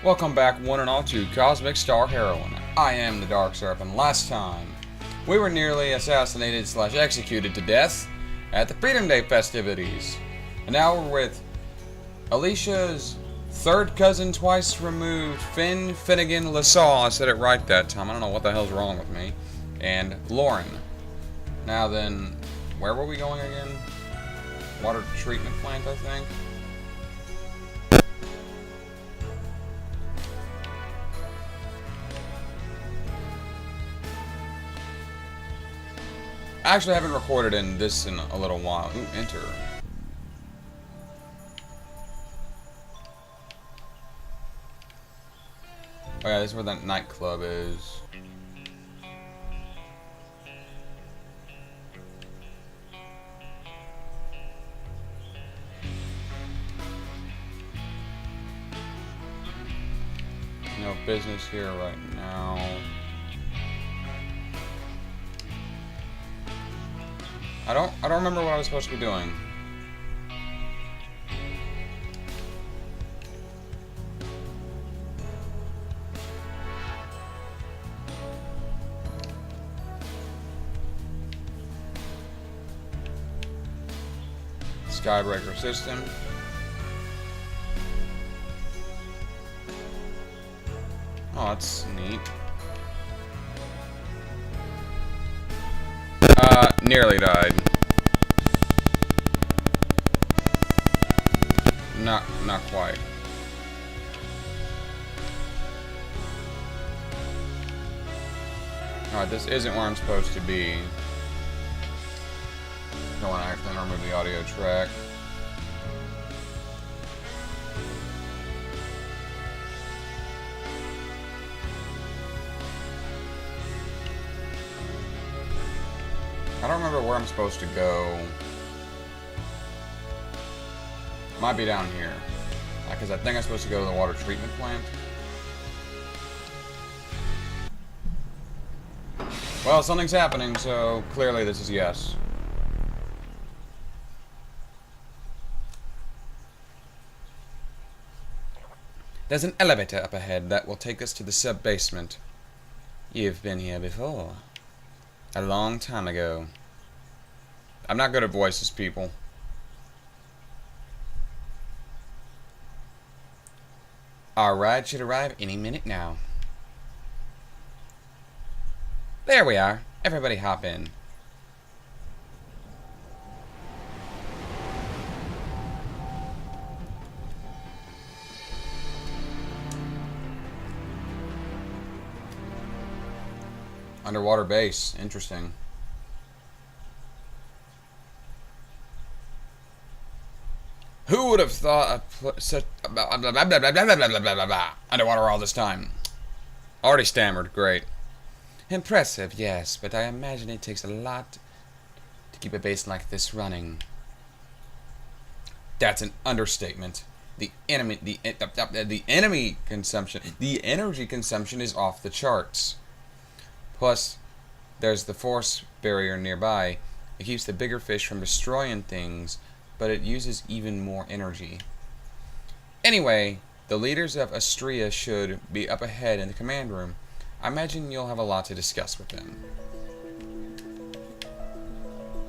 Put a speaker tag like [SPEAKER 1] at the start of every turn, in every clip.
[SPEAKER 1] Welcome back, one and all, to Cosmic Star Heroine. I am the Dark Serpent. Last time, we were nearly assassinated / executed to death at the Freedom Day festivities. And now we're with Alicia's third cousin twice removed, Finn Finnegan LaSalle. I said it right that time. I don't know what the hell's wrong with me. And Lauren. Now then, where were we going again? Water treatment plant, I think. I actually haven't recorded in this in a little while. Ooh, enter. Oh yeah, this is where that nightclub is. No business here right now. I don't remember what I was supposed to be doing. Skybreaker system. Oh, that's neat. Nearly died. Not quite. Alright, this isn't where I'm supposed to be. Don't want to accidentally remove the audio track. I don't remember where I'm supposed to go. Might be down here. Because I think I'm supposed to go to the water treatment plant. Well, something's happening, so clearly this is yes. There's an elevator up ahead that will take us to the sub-basement. You've been here before. A long time ago. I'm not good at voices, people. Our ride should arrive any minute now. There we are. Everybody hop in. Underwater base. Interesting. Who would have thought of such underwater all this time? Already stammered. Great. Impressive, yes, but I imagine it takes a lot to keep a base like this running. That's an understatement. The energy consumption is off the charts. Plus, there's the force barrier nearby. It keeps the bigger fish from destroying things, but it uses even more energy. Anyway, the leaders of Astria should be up ahead in the command room. I imagine you'll have a lot to discuss with them.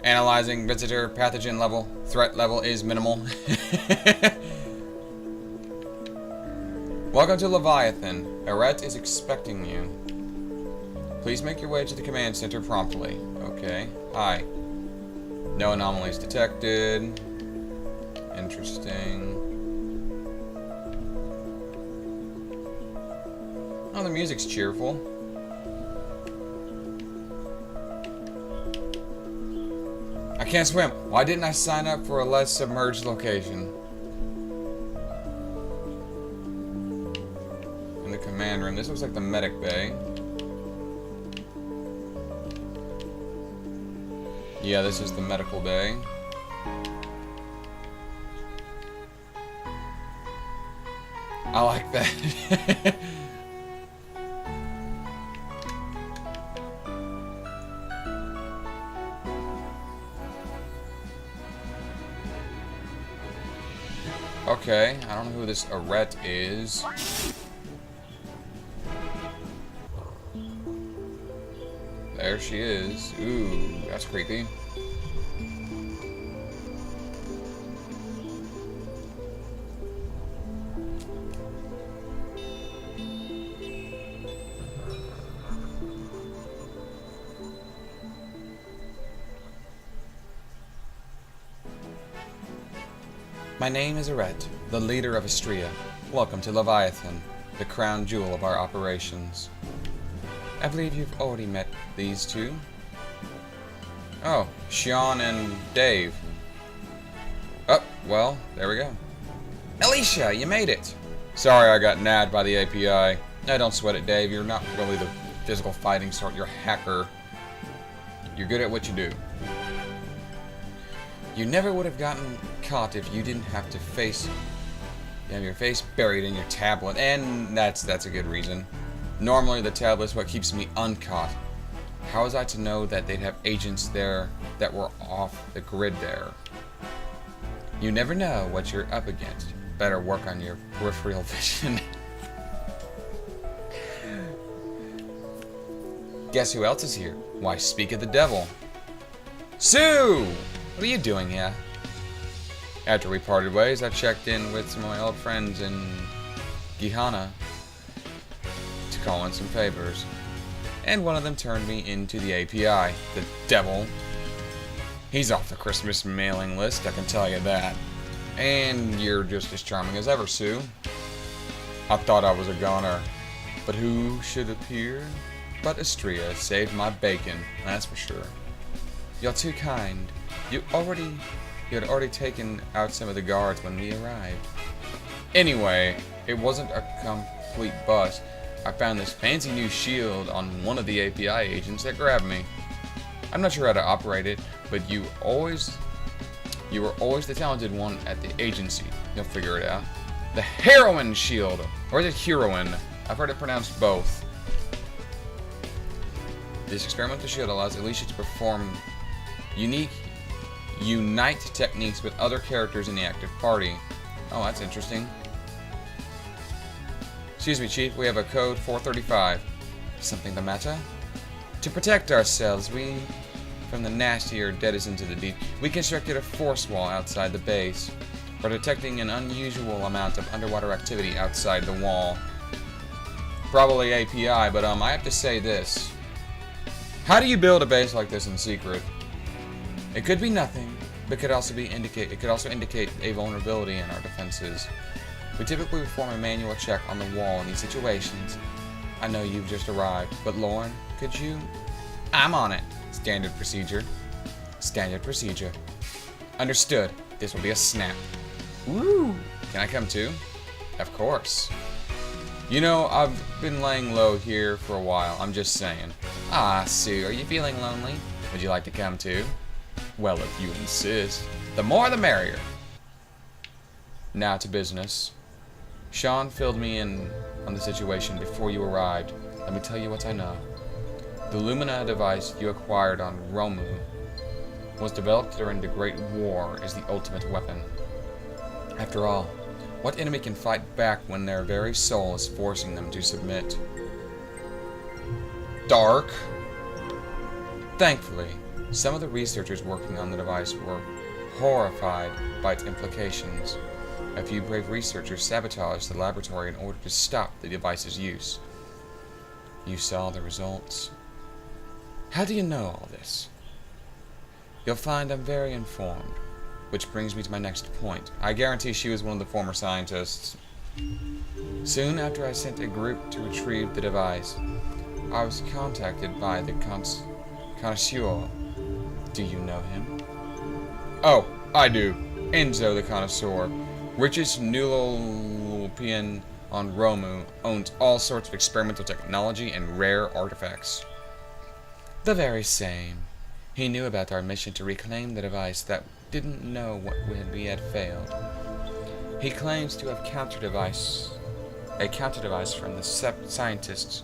[SPEAKER 1] Analyzing visitor pathogen level. Threat level is minimal. Welcome to Leviathan. Eret is expecting you. Please make your way to the command center promptly. Okay. Hi. No anomalies detected. Interesting. Oh, the music's cheerful. I can't swim. Why didn't I sign up for a less submerged location? In the command room. This looks like the medic bay. Yeah, this is the medical bay. I like that. Okay, I don't know who this Eret is. There she is. Ooh, that's creepy. My name is Aret, the leader of Astria. Welcome to Leviathan, the crown jewel of our operations. I believe you've already met these two. Oh, Sean and Dave. Oh, well, there we go. Alicia, you made it! Sorry I got nabbed by the API. No, don't sweat it, Dave. You're not really the physical fighting sort. You're a hacker. You're good at what you do. You never would have gotten caught if you didn't have to have your face buried in your tablet, and that's a good reason. Normally the tablet's what keeps me uncaught. How was I to know that they'd have agents there that were off the grid there? You never know what you're up against. Better work on your peripheral vision. Guess who else is here? Why, speak of the devil. Sue! What are you doing here? After we parted ways, I checked in with some of my old friends in Gihana to call in some favors. And one of them turned me into the API. The devil. He's off the Christmas mailing list, I can tell you that. And you're just as charming as ever, Sue. I thought I was a goner. But who should appear? But Astria saved my bacon, that's for sure. You're too kind. You had already taken out some of the guards when we arrived. Anyway, it wasn't a complete bust. I found this fancy new shield on one of the API agents that grabbed me. I'm not sure how to operate it, but you were always the talented one at the agency. You'll figure it out. The Heroine shield! Or is it Heroine? I've heard it pronounced both. This experimental shield allows Alicia to perform unite techniques with other characters in the active party. Oh, that's interesting. Excuse me, Chief, we have a code 435. Something the matter? To protect ourselves, from the nastier denizens of the deep, we constructed a force wall outside the base. We're detecting an unusual amount of underwater activity outside the wall. Probably API, but I have to say this. How do you build a base like this in secret? It could be nothing, but it could also indicate a vulnerability in our defenses. We typically perform a manual check on the wall in these situations. I know you've just arrived, but Lauren, could you? I'm on it. Standard procedure. Standard procedure. Understood. This will be a snap. Woo! Can I come too? Of course. You know, I've been laying low here for a while. I'm just saying. Ah, Sue, are you feeling lonely? Would you like to come too? Well, if you insist. The more the merrier. Now to business. Sean filled me in on the situation before you arrived. Let me tell you what I know. The Lumina device you acquired on Romu was developed during the Great War as the ultimate weapon. After all, what enemy can fight back when their very soul is forcing them to submit? Dark. Thankfully, some of the researchers working on the device were horrified by its implications. A few brave researchers sabotaged the laboratory in order to stop the device's use. You saw the results. How do you know all this? You'll find I'm very informed, which brings me to my next point. I guarantee she was one of the former scientists. Soon after I sent a group to retrieve the device, I was contacted by the connoisseur. Do you know him? Oh, I do. Enzo the connoisseur. Richest Nulopian on Romu, owns all sorts of experimental technology and rare artifacts. The very same. He knew about our mission to reclaim the device that didn't know what we had failed. He claims to have a counter device from the scientists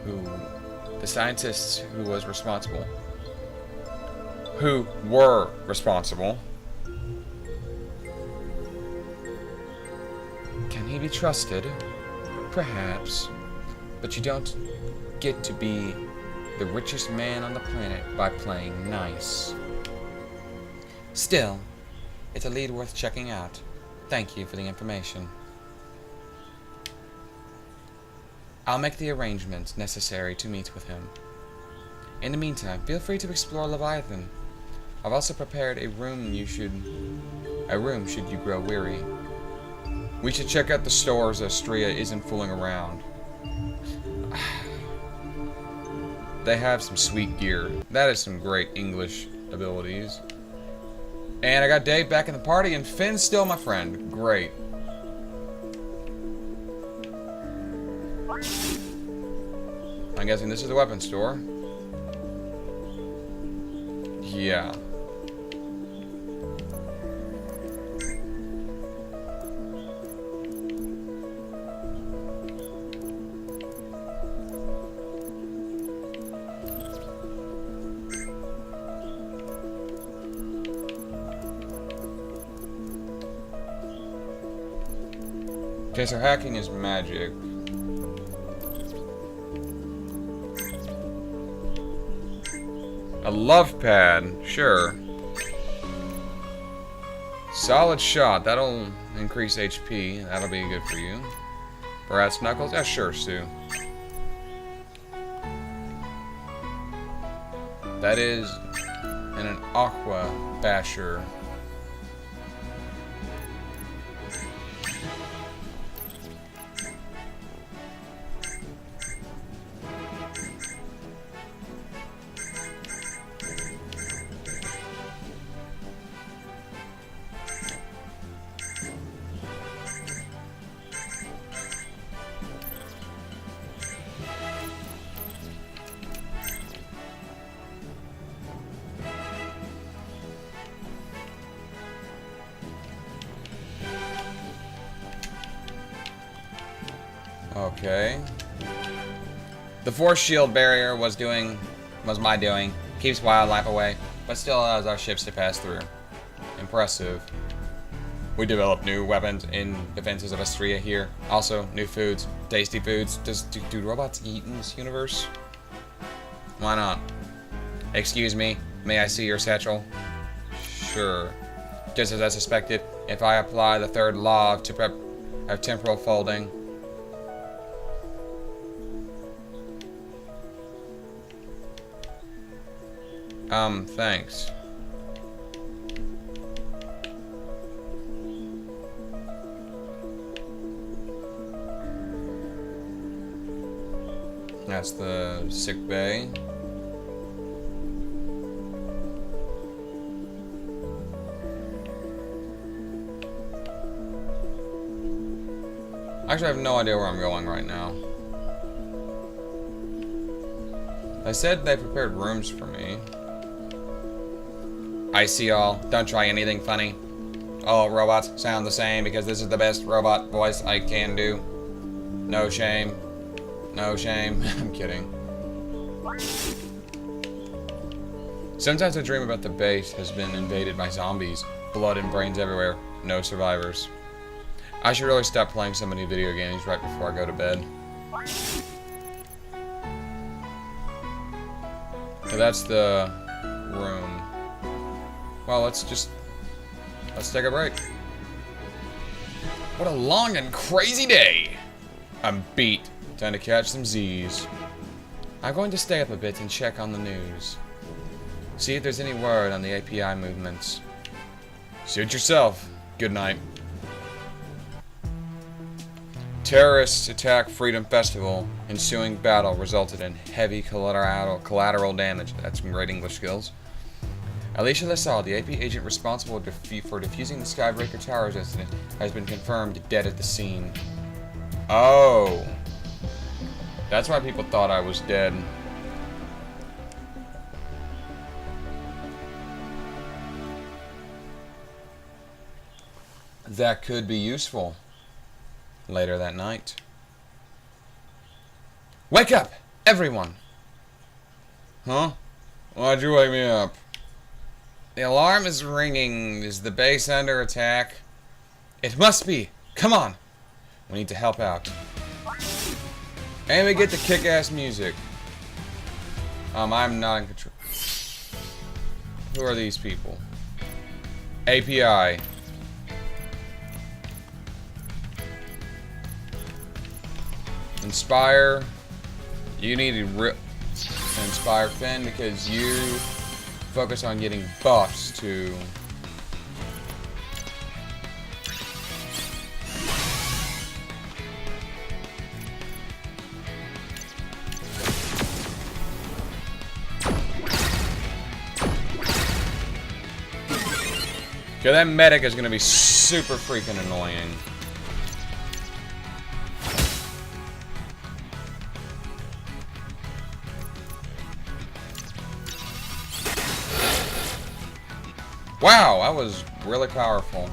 [SPEAKER 1] who were responsible. Can he be trusted? Perhaps. But you don't get to be the richest man on the planet by playing nice. Still, it's a lead worth checking out. Thank you for the information. I'll make the arrangements necessary to meet with him. In the meantime, feel free to explore Leviathan. I've also prepared a room should you grow weary. We should check out the stores as Stria isn't fooling around. They have some sweet gear. That is some great English abilities. And I got Dave back in the party, and Finn's still my friend. Great. I'm guessing this is the weapon store. Yeah. Okay, so hacking is magic. A love pad, sure. Solid shot, that'll increase HP. That'll be good for you. Brass knuckles, yeah, sure, Sue. That is an aqua basher. Okay. The force shield barrier was my doing. Keeps wildlife away, but still allows our ships to pass through. Impressive. We developed new weapons in defenses of Astria here. Also, new foods, tasty foods. Do robots eat in this universe? Why not? Excuse me, may I see your satchel? Sure. Just as I suspected, if I apply the third law of temporal folding, thanks. That's the sick bay. Actually, I have no idea where I'm going right now. They said they prepared rooms for me. I see y'all. Don't try anything funny. All robots sound the same because this is the best robot voice I can do. No shame. No shame. I'm kidding. Sometimes I dream about the base has been invaded by zombies. Blood and brains everywhere. No survivors. I should really stop playing so many video games right before I go to bed. So that's the room. Well, let's take a break. What a long and crazy day. I'm beat. Time to catch some Z's. I'm going to stay up a bit and check on the news. See if there's any word on the API movements. Suit yourself. Good night. Terrorists attack Freedom Festival. Ensuing battle resulted in heavy collateral damage. That's some great English skills. Alicia LaSalle, the AP agent responsible for defusing the Skybreaker Towers incident, has been confirmed dead at the scene. Oh. That's why people thought I was dead. That could be useful. Later that night. Wake up, everyone! Huh? Why'd you wake me up? The alarm is ringing. Is the base under attack? It must be. Come on. We need to help out. And we get the kick-ass music. I'm not in control. Who are these people? API. Inspire. You need to inspire Finn because you focus on getting buffs to. Okay, that medic is gonna be super freaking annoying. Wow, that was really powerful.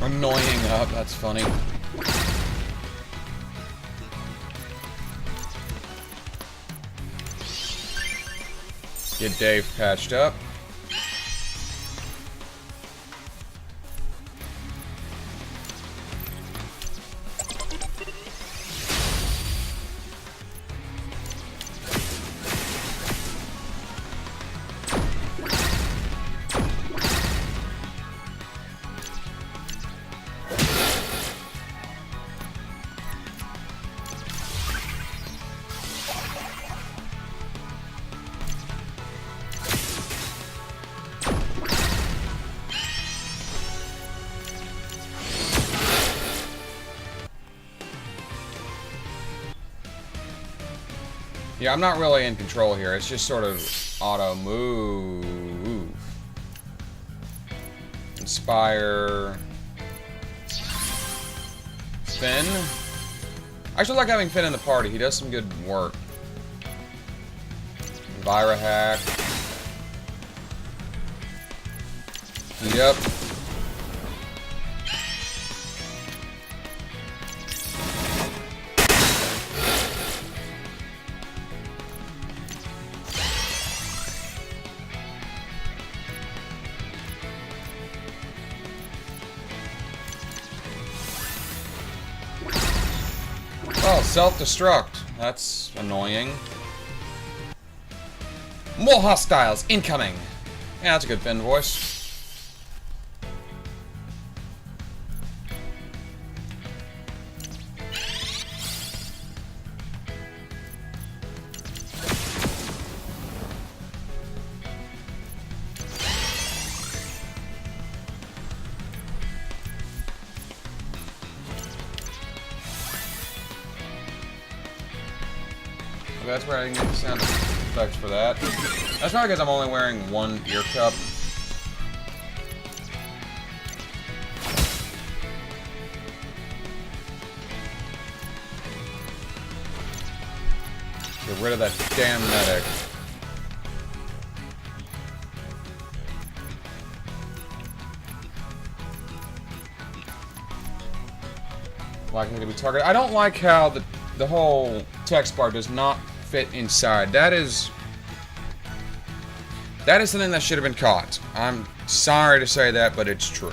[SPEAKER 1] Annoying up, that's funny. Get Dave patched up. Yeah, I'm not really in control here. It's just sort of auto move. Inspire. Finn. I actually like having Finn in the party. He does some good work. Vira hack. Heat up. Oh, self-destruct. That's annoying. More hostiles incoming. Yeah, that's a good Finn voice. That's where I can get the sound effects for that. That's probably because I'm only wearing one ear cup. Get rid of that damn medic. Likely to be targeted. I don't like how the whole text bar does not fit inside. That is something that should have been caught. I'm sorry to say that, but it's true.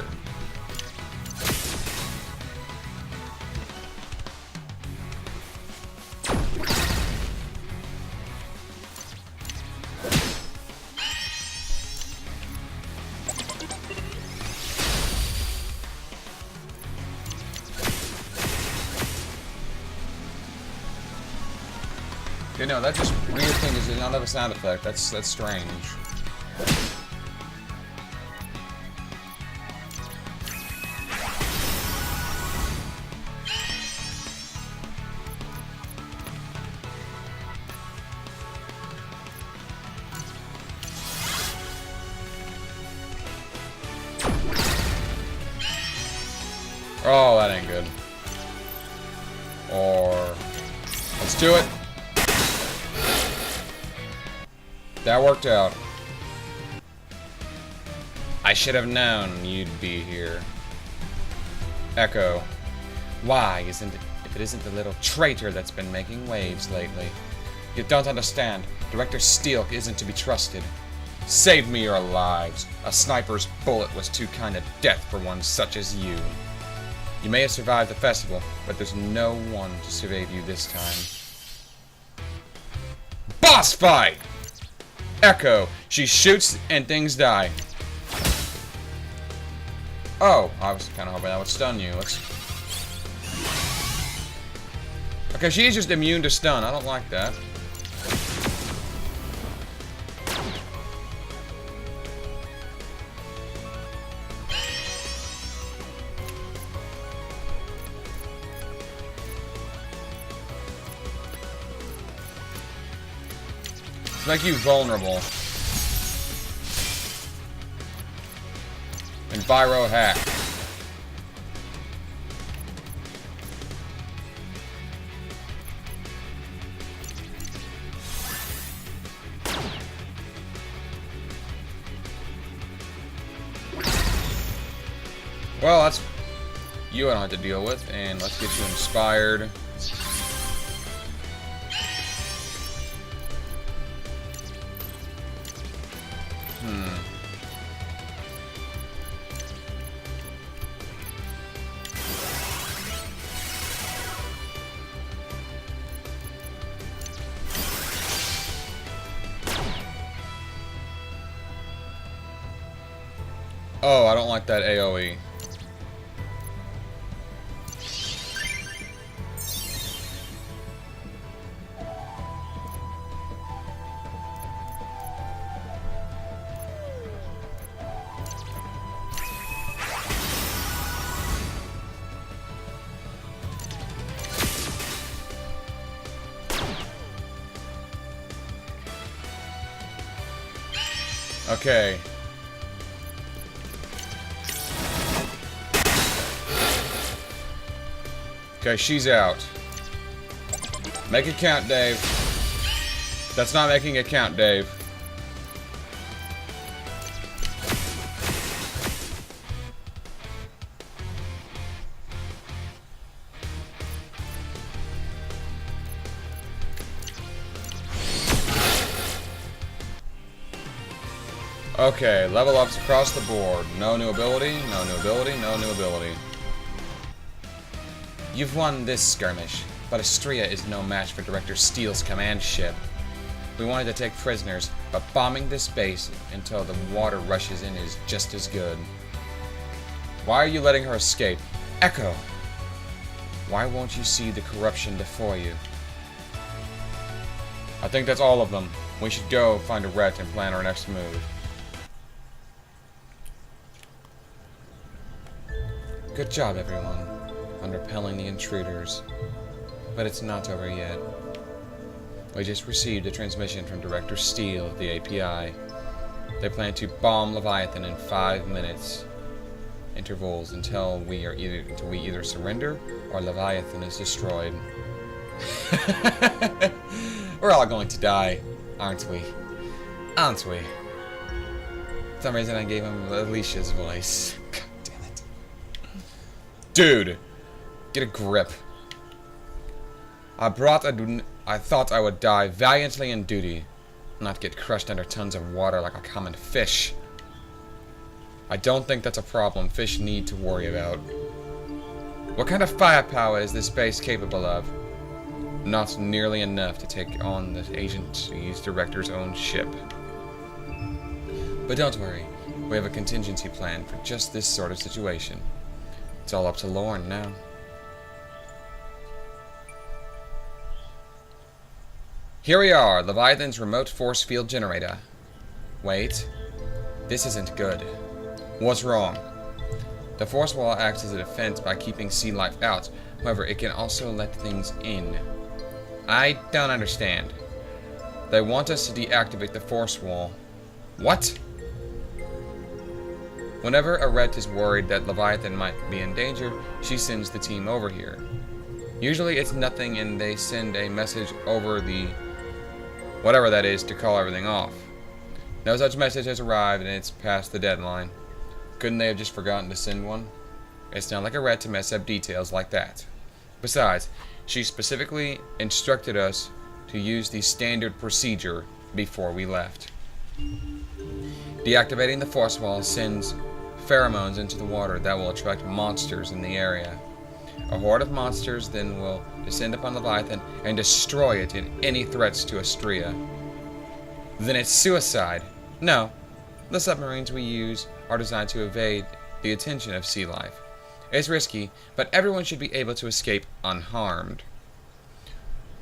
[SPEAKER 1] You know, that just weird thing is it not have a sound effect. That's strange. Oh, that ain't good. Or let's do it. That worked out. I should have known you'd be here. Echo. Why isn't it, if it isn't the little traitor that's been making waves lately? You don't understand. Director Steele isn't to be trusted. Save me your lives. A sniper's bullet was too kind of death for one such as you. You may have survived the festival, but there's no one to save you this time. Boss fight! Echo. She shoots and things die. Oh, I was kind of hoping that would stun you. Let's... Okay, she's just immune to stun. I don't like that. Make you vulnerable. Enviro hack. Well, that's you I don't have to deal with, and let's get you inspired. Oh, I don't like that AoE. Okay. Okay, she's out. Make it count, Dave. That's not making it count, Dave. Okay, level ups across the board. No new ability, no new ability, no new ability. You've won this skirmish, but Astrea is no match for Director Steele's command ship. We wanted to take prisoners, but bombing this base until the water rushes in is just as good. Why are you letting her escape? Echo! Why won't you see the corruption before you? I think that's all of them. We should go find a ret and plan our next move. Good job, everyone, on repelling the intruders. But it's not over yet. We just received a transmission from Director Steele of the API. They plan to bomb Leviathan in 5 minutes intervals until we either surrender or Leviathan is destroyed. We're all going to die, aren't we? Aren't we? For some reason I gave him Alicia's voice. God damn it. Dude! Get a grip. I thought I would die valiantly in duty, not get crushed under tons of water like a common fish. I don't think that's a problem fish need to worry about. What kind of firepower is this base capable of? Not nearly enough to take on the agency's director's own ship. But don't worry, we have a contingency plan for just this sort of situation. It's all up to Lorne now. Here we are, Leviathan's remote force field generator. Wait, this isn't good. What's wrong? The force wall acts as a defense by keeping sea life out. However, it can also let things in. I don't understand. They want us to deactivate the force wall. What? Whenever a ret is worried that Leviathan might be in danger, she sends the team over here. Usually it's nothing and they send a message over the whatever that is to call everything off. No such message has arrived and it's past the deadline. Couldn't they have just forgotten to send one? It's not like a ret to mess up details like that. Besides, she specifically instructed us to use the standard procedure before we left. Deactivating the force wall sends pheromones into the water that will attract monsters in the area. A horde of monsters then will descend upon Leviathan and destroy it in any threats to Astrea. Then it's suicide. No, the submarines we use are designed to evade the attention of sea life. It's risky, but everyone should be able to escape unharmed.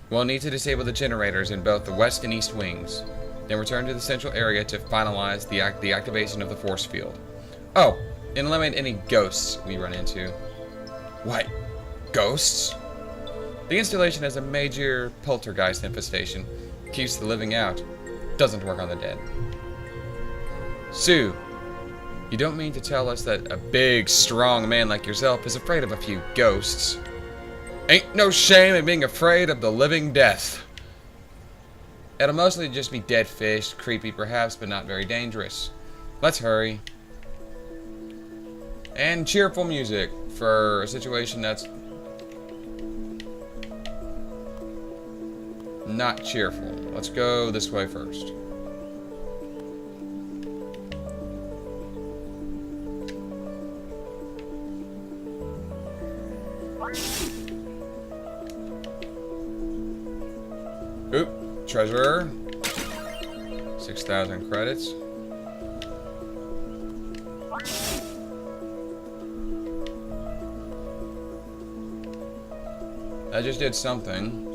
[SPEAKER 1] We'll need to disable the generators in both the west and east wings, then return to the central area to finalize the activation of the force field. Oh, and eliminate any ghosts we run into. What? Ghosts? The installation has a major poltergeist infestation. Keeps the living out. Doesn't work on the dead. Sue, you don't mean to tell us that a big, strong man like yourself is afraid of a few ghosts? Ain't no shame in being afraid of the living death. It'll mostly just be dead fish, creepy perhaps, but not very dangerous. Let's hurry. And cheerful music for a situation that's not cheerful. Let's go this way first. Oop, treasure. 6,000 credits. I just did something.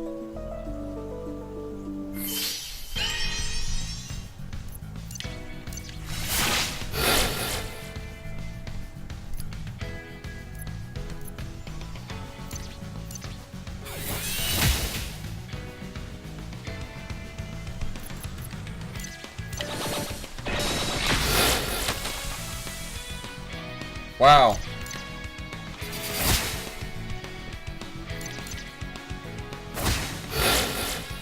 [SPEAKER 1] Wow.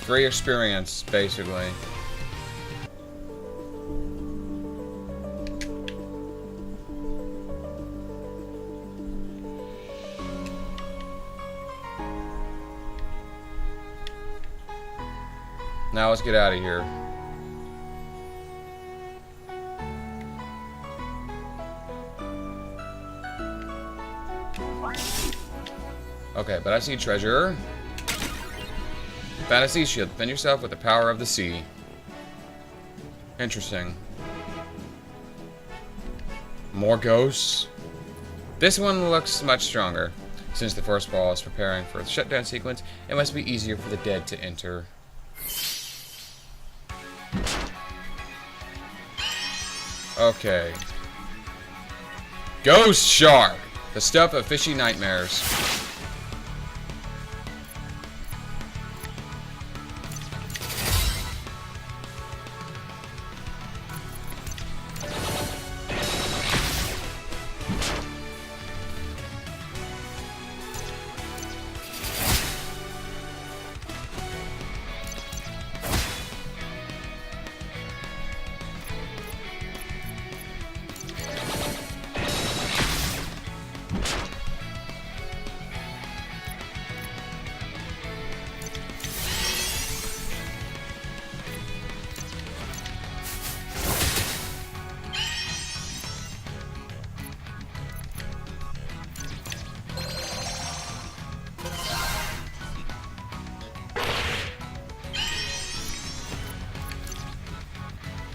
[SPEAKER 1] Free experience, basically. Now let's get out of here. Okay, but I see treasure. Fantasy shield. Defend yourself with the power of the sea. Interesting. More ghosts. This one looks much stronger. Since the first ball is preparing for the shutdown sequence, it must be easier for the dead to enter. Okay. Ghost shark. The stuff of fishy nightmares.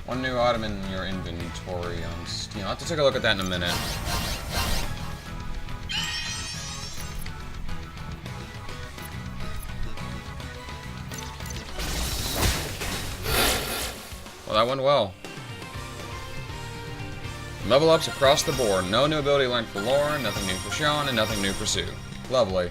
[SPEAKER 1] One new item in your inventory on Steam. I'll have to take a look at that in a minute. Well, that went well. Level ups across the board. No new ability learned for Lauren, nothing new for Sean, and nothing new for Sue. Lovely.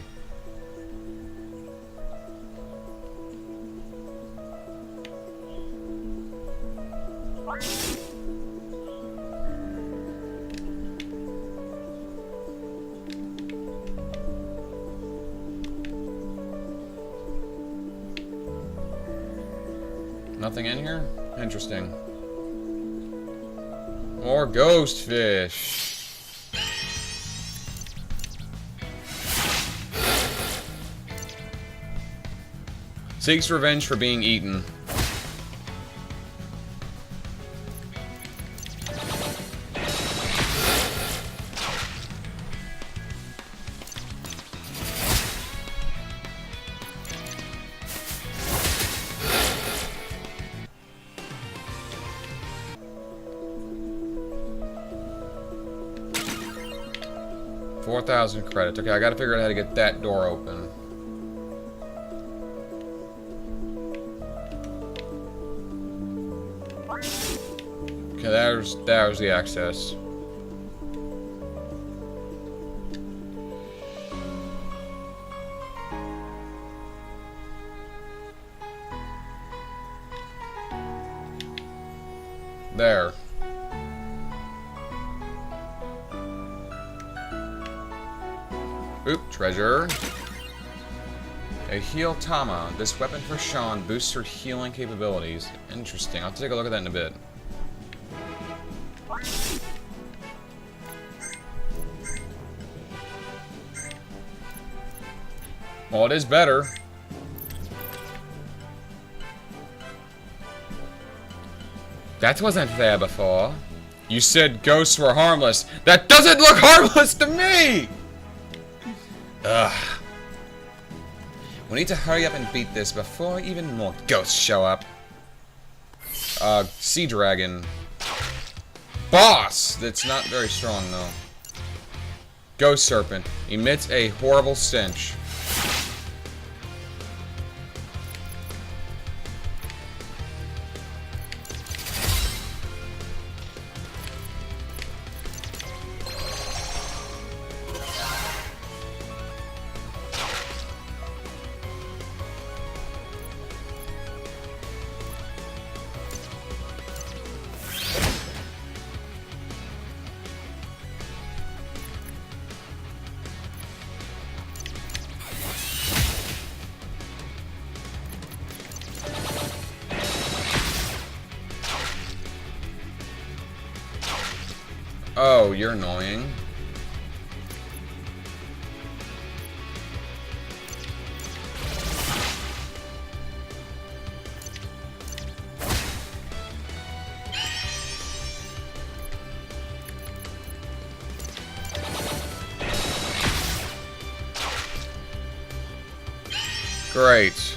[SPEAKER 1] Nothing in here? Interesting. More ghost fish. Seeks revenge for being eaten. 4,000 credits. Okay, I gotta figure out how to get that door open. Okay, there's the access. There. Oop, treasure. A heal Tama. This weapon for Sean boosts her healing capabilities. Interesting. I'll take a look at that in a bit. Well, it is better. That wasn't there before. You said ghosts were harmless. That doesn't look harmless to me! Ugh. We need to hurry up and beat this before even more ghosts show up. Sea Dragon. Boss! That's not very strong, though. Ghost Serpent. Emits a horrible stench. Oh, you're annoying. Great.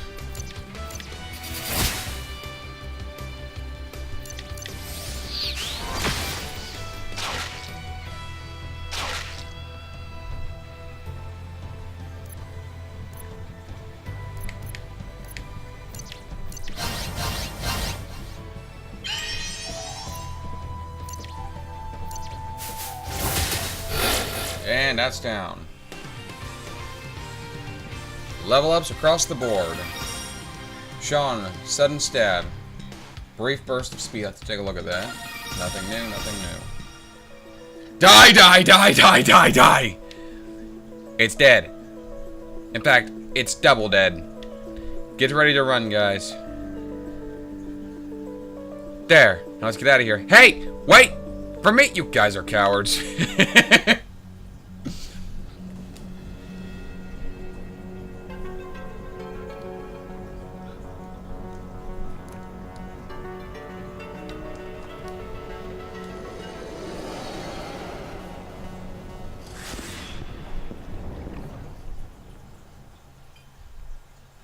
[SPEAKER 1] And that's down. Level ups across the board. Sean, sudden stab. Brief burst of speed. Let's take a look at that. Nothing new, nothing new. Die, die, die, die, die, die! It's dead. In fact, it's double dead. Get ready to run, guys. There. Now let's get out of here. Hey! Wait! For me! You guys are cowards.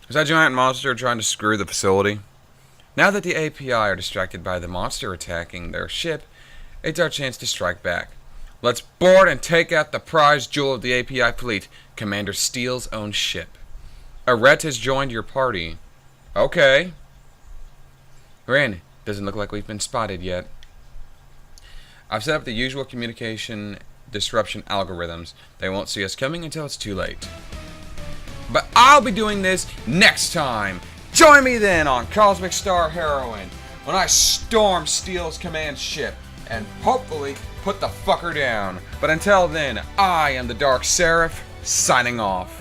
[SPEAKER 1] Is that giant monster trying to screw the facility? Now that the API are distracted by the monster attacking their ship, it's our chance to strike back. Let's board and take out the prize jewel of the API fleet, Commander Steele's own ship. Arette has joined your party. Okay. We're in. Doesn't look like we've been spotted yet. I've set up the usual communication disruption algorithms. They won't see us coming until it's too late. But I'll be doing this next time. Join me then on Cosmic Star Heroine when I storm Steele's command ship and hopefully put the fucker down. But until then, I am the Dark Seraph, signing off.